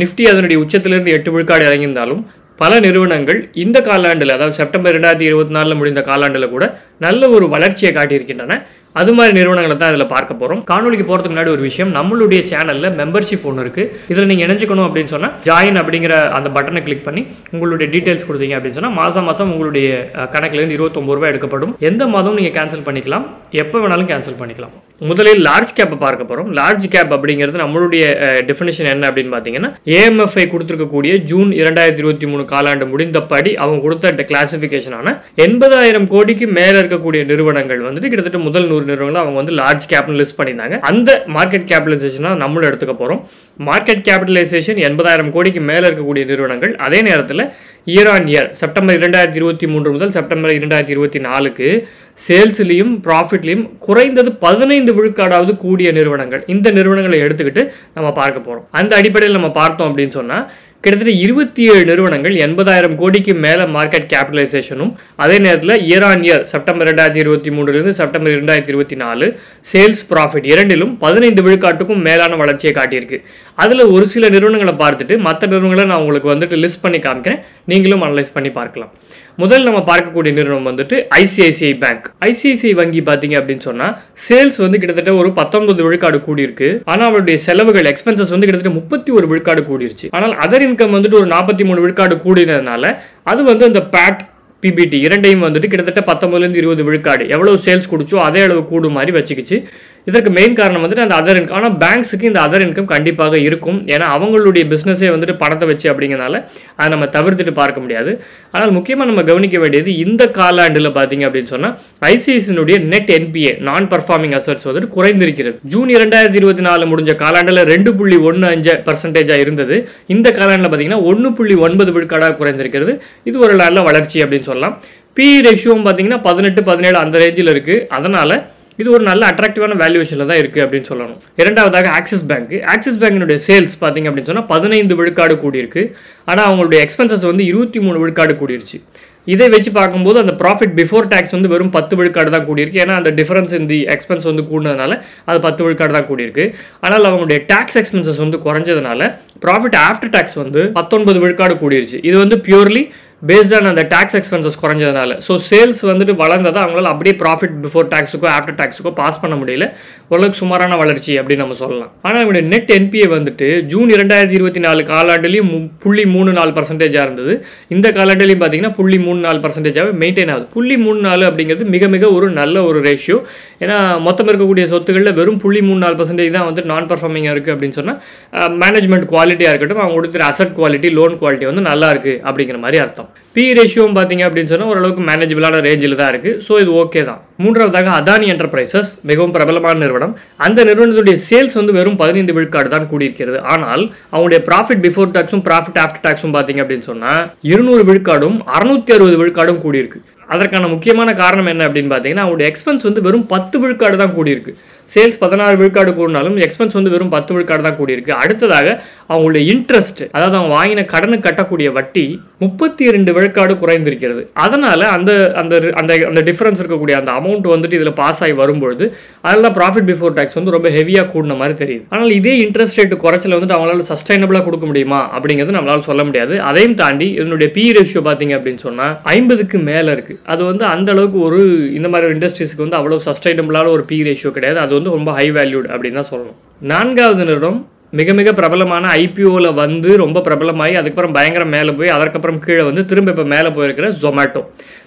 Nifty அதனுடைய உச்சத்திலிருந்து 8 விழுக்காடு இறங்கியிருந்தாலும் பல நிறுவனங்கள் இந்த காலாண்டில், அதாவது செப்டம்பர் 2024 முடிந்த காலாண்டில் கூட நல்ல ஒரு வளர்ச்சியை காட்டியிருக்கின்றன. அது மாதிரி நிறுவனங்களை தான் இதில் பார்க்க போகிறோம். காணொலிக்கு போகிறதுக்கு முன்னாடி ஒரு விஷயம், நம்மளுடைய சேனலில் மெம்பர்ஷிப் ஒன்று இருக்குது. இதில் நீங்கள் இணைஞ்சிக்கணும் அப்படின்னு சொன்னால் ஜாயின் அப்படிங்கிற அந்த பட்டனை கிளிக் பண்ணி உங்களுடைய டீட்டெயில்ஸ் கொடுத்தீங்க அப்படின்னு சொன்னால் மாதம் உங்களுடைய கணக்கிலேருந்து 29 ரூபாய் எடுக்கப்படும். எந்த மாதமும் நீங்கள் கேன்சல் பண்ணிக்கலாம், எப்போ வேணாலும் கேன்சல் பண்ணிக்கலாம். முதலில் லார்ஜ் கேப்பை பார்க்க போகிறோம். லார்ஜ் கேப் அப்படிங்கிறது நம்மளுடைய டெஃபினேஷன் என்ன அப்படின்னு பார்த்தீங்கன்னா, ஏஎம்எஃப்ஐ கொடுத்துருக்கக்கூடிய ஜூன் 2023 காலாண்டு முடிந்தபடி அவங்க கொடுத்த கிளாசிஃபிகேஷனான 80,000 கோடிக்கு மேலே இருக்கக்கூடிய நிறுவனங்கள் வந்துட்டு கிட்டத்தட்ட முதல் 100 நிறுவனங்கள் அவங்க வந்து லார்ஜ் கேப்னு லிஸ்ட் பண்ணியிருந்தாங்க. அந்த மார்க்கெட் கேபிடலைசேஷனை நம்மளும் எடுத்துக்க போகிறோம். மார்க்கெட் கேபிடலைசேஷன் 80,000 கோடிக்கு மேலே இருக்கக்கூடிய நிறுவனங்கள். அதே நேரத்தில் இயர் ஆன் இயர் செப்டம்பர் 2023 முதல் செப்டம்பர் 2024க்கு சேல்ஸ்லையும் ப்ராஃபிட்லையும் குறைந்தது 15 விழுக்காடாவது கூடிய நிறுவனங்கள். இந்த நிறுவனங்களை எடுத்துக்கிட்டு நம்ம பார்க்க போகிறோம். அந்த அடிப்படையில் நம்ம பார்த்தோம் அப்படின்னு சொன்னால் கிட்டத்தட்ட 27 நிறுவனங்கள் 80,000 கோடிக்கு மேலே மார்க்கெட் கேபிடலைசேஷனும், அதே நேரத்தில் year on year September 2023 September 2024 sales profit இரண்டிலும் 15 விழுக்காட்டுக்கும் மேலான வளர்ச்சியை காட்டியிருக்கு. அதில் ஒரு சில நிறுவனங்களை பார்த்துட்டு மற்ற நிறுவனங்களை நான் உங்களுக்கு வந்துட்டு லிஸ்ட் பண்ணி காமிக்கிறேன், நீங்களும் அனலைஸ் பண்ணி பார்க்கலாம். முதல் நம்ம பார்க்கக்கூடிய நிறுவனம் வந்துட்டு ஐசிஐசிஐ பேங்க். ஐசிஐசிஐ வங்கி பார்த்தீங்க அப்படின்னு சொன்னால் சேல்ஸ் வந்து கிட்டத்தட்ட ஒரு 19 விழுக்காடு கூடியிருக்கு. ஆனால் அவருடைய செலவுகள் எக்ஸ்பென்சஸ் வந்து கிட்டத்தட்ட 31 விழுக்காடு கூடிருச்சு. ஆனால் அதர் இன்கம் வந்துட்டு ஒரு 43 விழுக்காடு கூடினதுனால அது வந்து அந்த பேட் பிபிடி இரண்டையும் வந்துட்டு கிட்டத்தட்ட 19லேருந்து 20 விழுக்காடு எவ்வளவு சேல்ஸ் குடிச்சோ அதே அளவு கூடும் மாதிரி வச்சுக்கிச்சு. இதற்கு மெயின் காரணம் வந்துட்டு அந்த அதர் இன்கம். ஆனால் பேங்க்ஸுக்கு இந்த அதர் இன்கம் கண்டிப்பாக இருக்கும், ஏன்னா அவங்களுடைய பிஸ்னஸே வந்துட்டு பணத்தை வச்சு அப்படிங்கிறனால அதை நம்ம தவிர்த்துட்டு பார்க்க முடியாது. ஆனால் முக்கியமாக நம்ம கவனிக்க வேண்டியது இந்த காலாண்டில் பார்த்தீங்க அப்படின்னு சொன்னால் ஐசிஐசிஐனுடைய net NPA non performing assets வந்துட்டு குறைந்திருக்கிறது. ஜூன் 2024 முடிஞ்ச காலாண்டில் 2.15% இருந்தது. இந்த காலாண்டில் பார்த்தீங்கன்னா 1.9 விழுக்காடாக குறைந்திருக்கிறது. இது ஒரு நல்ல வளர்ச்சி அப்படின்னு சொல்லலாம். பி ரேஷியோவும் பார்த்தீங்கன்னா 18-17 அந்த ரேஞ்சில் இருக்குது. அதனால் இது ஒரு நல்ல அட்ராக்டிவான வேல்யூவேஷனில் தான் இருக்குது அப்படின்னு சொல்லணும். இரண்டாவதாக ஆக்சிஸ் பேங்க். ஆக்சிஸ் பேங்கினுடைய சேல்ஸ் பார்த்தீங்க அப்படின்னு சொன்னால் 15 விழுக்காடு கூடியிருக்கு. ஆனால் அவங்களுடைய எக்ஸ்பென்சஸ் வந்து 23 விழுக்காடு கூடிருச்சு. இதை வச்சு பார்க்கும்போது அந்த ப்ராஃபிட் பிஃபோர் டேக்ஸ் வந்து வெறும் 10 விழுக்காடு தான் கூடியிருக்கு. ஏன்னா அந்த டிஃபரன்ஸ் இந்த எக்ஸ்பென்ஸ் வந்து கூடினதுனால அது 10 விழுக்காடு தான் கூடியிருக்கு. ஆனால் அவங்களுடைய டேக்ஸ் எக்ஸ்பென்சஸ் வந்து குறைஞ்சதுனால ப்ராஃபிட் ஆஃப்டர் டேக்ஸ் வந்து 19 விழுக்காடு கூடிருச்சு. இது வந்து பியூர்லி பேஸ்ட் ஆன் அந்த டேக்ஸ் எக்ஸ்பென்சஸ் குறைஞ்சதுனால. ஸோ சேல்ஸ் வந்துட்டு வளர்ந்ததை அவங்களால அப்படியே ப்ராஃபிட் பிஃபோர் டேக்ஸுக்கோ ஆஃப்டர் டேக்ஸுக்கோ பாஸ் பண்ண முடியல. ஓரளவுக்கு சுமாரான வளர்ச்சி அப்படின்னு நம்ம சொல்லலாம். ஆனால் இவங்க நெட் என்பிஏ வந்துட்டு ஜூன் 2024 காலாண்டுலையும் 0.34% இருந்தது. இந்த காலாண்டுலையும் பார்த்தீங்கன்னா 0.34% மெயின்டைன் ஆகுது. 0.34 அப்படிங்கிறது மிக மிக ஒரு நல்ல ஒரு ரேஷியோ. ஏன்னா மொத்தம் இருக்கக்கூடிய சொத்துக்களில் வெறும் 0.34% தான் வந்து நான் பர்ஃபார்மிங்காக இருக்குது அப்படின்னு சொன்னால் மேனேஜ்மெண்ட் குவாலிட்டியாக இருக்கட்டும், அவங்க கொடுத்துற அசட் குவாலிட்டி, லோன் குவாலிட்டி வந்து நல்லா இருக்குது அப்படிங்கிற மாதிரி அர்த்தம். பி ரேஷியோவும் பார்த்தீங்க அப்படின்னு சொன்னால் ஓரளவுக்கு மேனேஜபிளான ரேஞ்சில் தான் இருக்குது. ஸோ இது ஓகே தான். மூன்றாவதாக அதானி என்டர்பிரைசஸ், மிகவும் பிரபலமான நிறுவனம். அந்த நிறுவனத்துடைய சேல்ஸ் வந்து வெறும் 15 விழுக்காடு தான் கூடியிருக்கிறது. ஆனால் அவங்களுடைய ப்ராஃபிட் பிஃபோர் டாக்ஸும் ப்ராஃபிட் ஆஃப்டர் டாக்ஸும் பார்த்தீங்க அப்படின்னு சொன்னால் 200 விழுக்காடும் 660 விழுக்காடும் கூடியிருக்கு. அதற்கான முக்கியமான காரணம் என்ன அப்படின்னு பார்த்தீங்கன்னா அவங்களுடைய எக்ஸ்பென்ஸ் வந்து வெறும் 10 விழுக்காடு தான் கூடியிருக்கு. சேல்ஸ் 16 விழுக்காடு கூடினாலும் எக்ஸ்பென்ஸ் வந்து வெறும் 10 விழுக்காடு தான் கூடியிருக்கு. அடுத்ததாக அவங்களுடைய இன்ட்ரெஸ்ட், அதாவது அவங்க வாங்கின கடனுக்கு கட்டக்கூடிய வட்டி 32 விழுக்காடு குறைந்திருக்கிறது. அதனால அந்த அந்த அந்த டிஃபரன்ஸ் இருக்கக்கூடிய அந்த அமௌண்ட் வந்துட்டு இதில் பாஸ் ஆகி வரும்பொழுது அதெல்லாம் ப்ராஃபிட் பிஃபோர் டேக்ஸ் வந்து ரொம்ப ஹெவியாக கூடின மாதிரி தெரியுது. ஆனால் இதே இன்ட்ரெஸ்ட் ரேட் குறைச்சல வந்துட்டு அவங்களால சஸ்டைனபிளாக கொடுக்க முடியுமா அப்படிங்கிறது நம்மளால சொல்ல முடியாது. அதையும் தாண்டி இதனுடைய பி ரேஷியோ பார்த்தீங்க அப்படின்னு சொன்னால் 50க்கு மேலே இருக்குது. அது வந்து அந்த அளவுக்கு ஒரு இந்த மாதிரி ஒரு இண்டஸ்ட்ரீஸ்க்கு வந்து அவ்வளோ சஸ்டைனபிளான ஒரு பி ரேஷியோ கிடையாது. அது வந்து ரொம்ப ஹை வேல்யூட் அப்படின்னு தான் சொல்லணும். நான்காவது நிறுவனம் மிக மிக பிரபலமான ஐபிஓவில் வந்து ரொம்ப பிரபலமாகி அதுக்கப்புறம் பயங்கர மேலே போய் அதற்கப்புறம் கீழே வந்து திரும்ப இப்போ மேலே போயிருக்கிற ஜொமேட்டோ.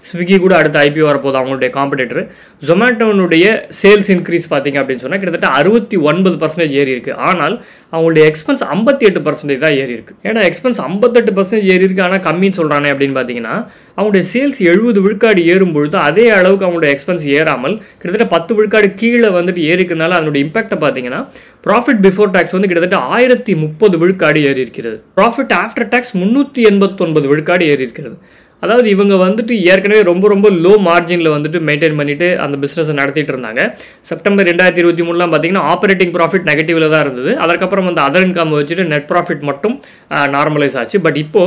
ஸ்விக்கி கூட அடுத்த ஐபிஓ வரப்போகுது அவங்களுடைய காம்படிட்டர். ஜொமேட்டோனுடைய சேல்ஸ் இன்க்ரீஸ் பார்த்தீங்க அப்படின்னு சொன்னால் கிட்டத்தட்ட 69% ஏறி இருக்குது. ஆனால் அவங்களுடைய எக்ஸ்பென்ஸ் 58% தான் ஏறி இருக்குது. ஏன்னா எக்ஸ்பென்ஸ் 58% ஏறி இருக்குது ஆனால் கம்மின்னு சொல்கிறானே அப்படின்னு பார்த்தீங்கன்னா அவங்களுடைய சேல்ஸ் 70 விழுக்காடு ஏறும்பொழுது அதே அளவுக்கு அவங்களுடைய எக்ஸ்பென்ஸ் ஏறாமல் கிட்டத்தட்ட 10 விழுக்காடு கீழே வந்துட்டு ஏறிக்கிறதுனால அதனுடைய இம்பாக்டை பார்த்தீங்கன்னா ப்ராஃபிட் பிஃபோர் டேக்ஸ் வந்து கிட்டத்தட்ட 1030 விழுக்காடு ஏறி இருக்கிறது. ப்ராஃபிட் ஆஃப்டர் டேக்ஸ் 389 விழுக்காடு ஏறி இருக்கிறது. அதாவது இவங்க வந்துட்டு ஏற்கனவே ரொம்ப ரொம்ப லோ மார்ஜினில் வந்துட்டு மெயின்டைன் பண்ணிட்டு அந்த பிஸ்னஸை நடத்திட்டு இருந்தாங்க. செப்டம்பர் 2023 பார்த்தீங்கன்னா ஆப்ரேட்டிங் ப்ராஃபிட் நெகட்டிவ்ல தான் இருந்தது. அதற்கப்புறம் வந்து அதர் இன்கம் வச்சுட்டு நெட் ப்ராஃபிட் மட்டும் நார்மலைஸ் ஆச்சு. பட் இப்போ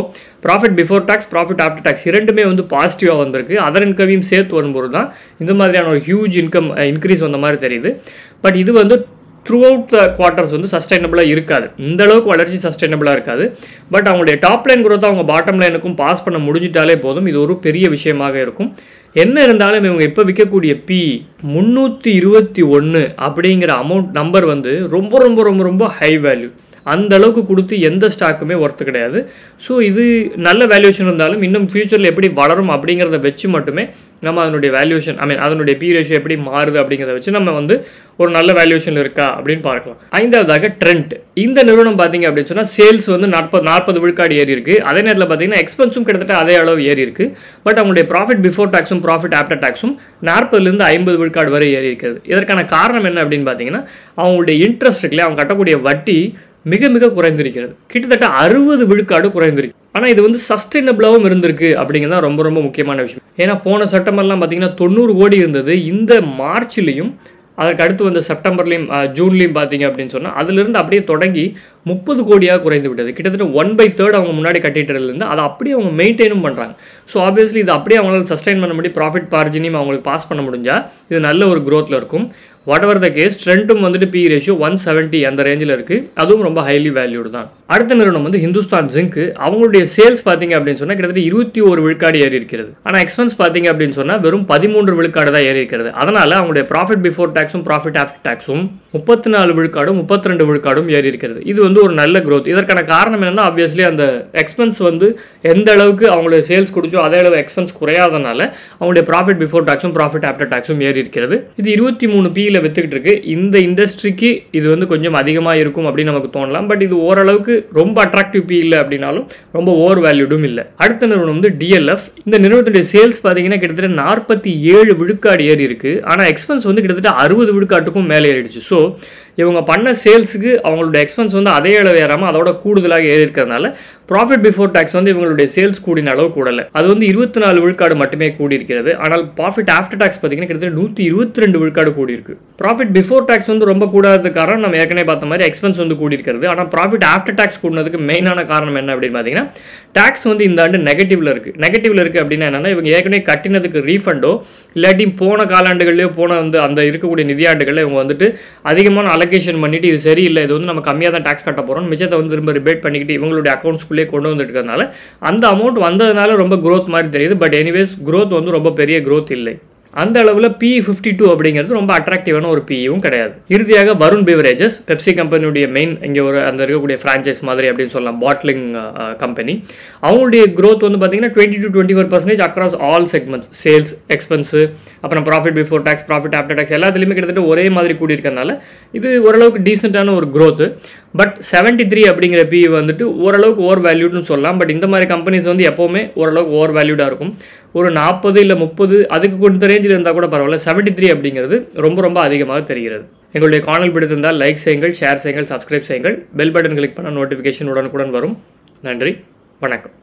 profit before tax, profit after tax இரண்டுமே வந்து பாசிட்டிவாக வந்திருக்கு. அதர் இன்கமையும் சேர்த்து வரும்போது தான் இந்த மாதிரியான ஒரு ஹியூஜ் இன்கம் இன்க்ரீஸ் வந்த மாதிரி தெரியுது. பட் இது வந்து த்ரூ அவுட் த குவார்ட்டர்ஸ் வந்து சஸ்டைனபிளாக இருக்காது. இந்த அளவுக்கு வளர்ச்சி சஸ்டைனபிளாக இருக்காது. பட் அவங்களுடைய டாப் லைன் growth அவங்க பாட்டம் லைனுக்கும் பாஸ் பண்ண முடிஞ்சிட்டாலே போதும். இது ஒரு பெரிய விஷயமாக இருக்கும். என்ன இருந்தாலும் இவங்க இப்போ விற்கக்கூடிய பி 321 அப்படிங்கிற நம்பர் வந்து ரொம்ப ரொம்ப ரொம்ப ரொம்ப ஹை வேல்யூ. அந்த அளவுக்கு கொடுத்து எந்த ஸ்டாக்குமே ஒர்த்து கிடையாது. ஸோ இது நல்ல வேல்யூஷன் இருந்தாலும் இன்னும் ஃபியூச்சரில் எப்படி வளரும் அப்படிங்கிறத வச்சு மட்டுமே நம்ம அதனுடைய வேல்யூஷன் அதனுடைய பி ரேஷியோ எப்படி மாறுது அப்படிங்கிறத வச்சு நம்ம வந்து ஒரு நல்ல வேல்யூஷன் இருக்கா அப்படின்னு பார்க்கலாம். ஐந்தாவதாக ட்ரெண்ட். இந்த நிறுவனம் பார்த்தீங்க அப்படின்னு சொன்னால் சேல்ஸ் வந்து 40 விழுக்காடு ஏறி இருக்கு. அதே நேரத்தில் பார்த்தீங்கன்னா எக்ஸ்பென்ஸும் கிட்டத்தட்ட அதே அளவு ஏறி இருக்கு. பட் அவங்களுடைய ப்ராஃபிட் பிஃபோர் டாக்ஸும் ப்ராஃபிட் ஆஃப்டர் டாக்ஸும் 40லேருந்து 50 விழுக்காடு வரை ஏறி இருக்கிறது. இதற்கான காரணம் என்ன அப்படின்னு பார்த்தீங்கன்னா அவங்களுடைய இன்ட்ரெஸ்ட் இருக்குல்ல, அவங்க கட்டக்கூடிய வட்டி மிக மிக குறைந்திருக்கிறது. கிட்டத்தட்ட 60 விழுக்காடு குறைந்திருக்கு. ஆனால் இது வந்து சஸ்டைனபிளாகவும் இருந்திருக்கு அப்படிங்கிறது தான் ரொம்ப ரொம்ப முக்கியமான விஷயம். ஏன்னா போன செப்டம்பர்லாம் பார்த்தீங்கன்னா 90 கோடி இருந்தது. இந்த மார்ச்லேயும் அதற்கு அடுத்து வந்த செப்டம்பர்லையும் ஜூன்லையும் பார்த்தீங்க அப்படின்னு சொன்னால் அதிலிருந்து அப்படியே தொடங்கி 30 கோடியாக குறைந்து விட்டது. கிட்டத்தட்ட 1/3 அவங்க முன்னாடி கட்டிட்டதுலேருந்து அதை அப்படியே அவங்க மெயின்டைனும் பண்ணுறாங்க. ஸோ ஆப்வியஸ்லி இது அப்படியே அவங்களால சஸ்டைன் பண்ண முடியும். ப்ராஃபிட் மார்ஜினையும் அவங்களுக்கு பாஸ் பண்ண முடிஞ்சால் இது நல்ல ஒரு க்ரோத்தில் இருக்கும். வாட் எவர் த கேஸ், ட்ரெண்டும் வந்துட்டு பி ரேஷியோ 170 அந்த ரேஞ்சில் இருக்குது. அதுவும் ரொம்ப ஹைலி வேல்யூடு தான். அடுத்த நிறுவனம் வந்து ஹிந்துஸ்தான் ஜிங்க். அவங்களுடைய சேல்ஸ் பார்த்தீங்க அப்படின்னு சொன்னால் கிட்டத்தட்ட 21 விழுக்காடு ஏறி இருக்கிறது. ஆனால் எக்ஸ்பென்ஸ் பார்த்தீங்க அப்படின்னு சொன்னால் வெறும் 13 விழுக்காடு தான் ஏறி இருக்கிறது. அதனால் அவங்களுடைய ப்ராஃபிட் பிஃபோர் டாக்ஸும் ப்ராஃபிட் ஆஃப்டர் டாக்ஸும் 34 விழுக்காடும் 32 விழுக்காடும் ஏறி இருக்கிறது. இது வந்து ஒரு நல்ல growth. இதற்கான காரணம் என்னன்னா ஆப்வியஸ்லி அந்த எக்ஸ்பென்ஸ் வந்து எந்த அளவுக்கு அவங்களுடைய சேல்ஸ் குடிச்சோ அதே அளவு எக்ஸ்பென்ஸ் குறையாதனால அவங்களுடைய ப்ராஃபிட் பிஃபோர் டாக்ஸும் ப்ராஃபிட் ஆஃப்டர் டாக்ஸும் ஏறி இருக்கிறது. இது 23 பியில் வித்துக்கிட்டு இருக்கு. இந்த இண்டஸ்ட்ரிக்கு இது வந்து கொஞ்சம் அதிகமாக இருக்கும் அப்படின்னு நமக்கு தோணலாம். பட் இது ஓரளவுக்கு ரொம்ப அட்ராக்டிவ் பி இல்லை அப்படின்னாலும் ரொம்ப ஓவர் வேல்யூடும் இல்லை. அடுத்த நிறுவனம் வந்து டிஎல்எஃப். இந்த நிறுவனத்துடைய சேல்ஸ் பார்த்தீங்கன்னா கிட்டத்தட்ட 47 விழுக்காடு ஏறி இருக்கு. ஆனால் எக்ஸ்பென்ஸ் வந்து கிட்டத்தட்ட 60 விழுக்காட்டுக்கும் மேலே ஏறிடுச்சு. ஸோ இவங்க பண்ண சேல்ஸுக்கு அவங்களோட எக்ஸ்பென்ஸ் வந்து அதே அளவு ஏறாமல் அதோட கூடுதலாக ஏறி இருக்கிறதுனால ப்ராஃபிட் பிஃபோர் டாக்ஸ் வந்து இவங்களுடைய சேல்ஸ் கூடின அளவு கூடலை. அது வந்து 24 விழுக்காடு மட்டுமே கூடி இருக்கிறது. ஆனால் ப்ராஃபிட் ஆஃப்டர் டாக்ஸ் பார்த்தீங்கன்னா கிட்டத்தட்ட 122 விழுக்காடு கூடி இருக்கு. ப்ராஃபிட் பிஃபோர் டாக்ஸ் வந்து ரொம்ப கூடாததுக்கு காரணம் நம்ம ஏற்கனவே பார்த்த மாதிரி எக்ஸ்பென்ஸ் வந்து கூடி இருக்கிறது. ஆனால் ப்ராஃபிட் ஆஃப்டர் டாக்ஸ் கூடினதுக்கு மெயினான காரணம் என்ன அப்படின்னு பார்த்தீங்கன்னா டாக்ஸ் வந்து இந்த ஆண்டு நெகட்டிவ்ல இருக்கு அப்படின்னா என்னன்னா இவங்க ஏற்கனவே கட்டினதுக்கு ரீஃபண்டோ இல்லாட்டி போன காலாண்டுகள்லையோ வந்து அந்த இருக்கக்கூடிய நிதியாண்டுகளில் இவங்க வந்துட்டு அதிகமான அலோகேஷன் பண்ணிட்டு இது சரியில்லை, இது வந்து நம்ம கம்மியாக தான் டாக்ஸ் கட்ட போகிறோம், மிச்சத்தை வந்து திரும்ப ரிபேட் பண்ணிக்கிட்டு இவங்களுடைய அக்கௌண்ட்ஸ்குள்ளேயே கொண்டு வந்துட்டு இருக்கிறதுனால அந்த அமௌண்ட் வந்ததுனால ரொம்ப growth மாதிரி தெரியுது. பட் எனிவேஸ் growth வந்து ரொம்ப பெரிய growth இல்லை. அந்த அளவில் P52 அப்படிங்கிறது ரொம்ப அட்ராக்டிவான ஒரு பியும் கிடையாது. இறுதியாக வருண் பிவரேஜஸ், பெப்சி கம்பெனியுடைய மெயின் இங்கே ஒரு அந்த இருக்கக்கூடிய ஃப்ரான்ச்சைஸ் மாதிரி அப்படின்னு சொல்லலாம், பாட்லிங் கம்பெனி. அவங்களுடைய growth வந்து பார்த்தீங்கன்னா 20 to 24% across all segments, sales, expense, அப்புறம் profit before tax, profit after tax எல்லாத்துலேயுமே கிட்டத்தட்ட ஒரே மாதிரி கூடி இருக்கிறதுனால இது ஓரளவுக்கு டீசெண்டான ஒரு growth. பட் 73 அப்படிங்கிற பி வந்துட்டு ஓரளவுக்கு ஓவர் வேல்யூட்னு சொல்லலாம். பட் இந்த மாதிரி கம்பெனிஸ் வந்து எப்போவுமே ஓரளவுக்கு ஓவர் வேல்யூடாக இருக்கும். ஒரு 40 இல்லை 30 அதுக்கு கொஞ்சம் ரேஞ்சில் இருந்தால் கூட பரவாயில்ல. 73 அப்படிங்கிறது ரொம்ப ரொம்ப அதிகமாக தெரிகிறது. எங்களுடைய காணொளி பிடித்திருந்தால் லைக் செய்யுங்கள், ஷேர் செய்யுங்கள், சப்ஸ்கிரைப் செய்யுங்கள். பெல் பட்டன் கிளிக் பண்ண நோட்டிஃபிகேஷன் உடனுக்குடன் வரும். நன்றி, வணக்கம்.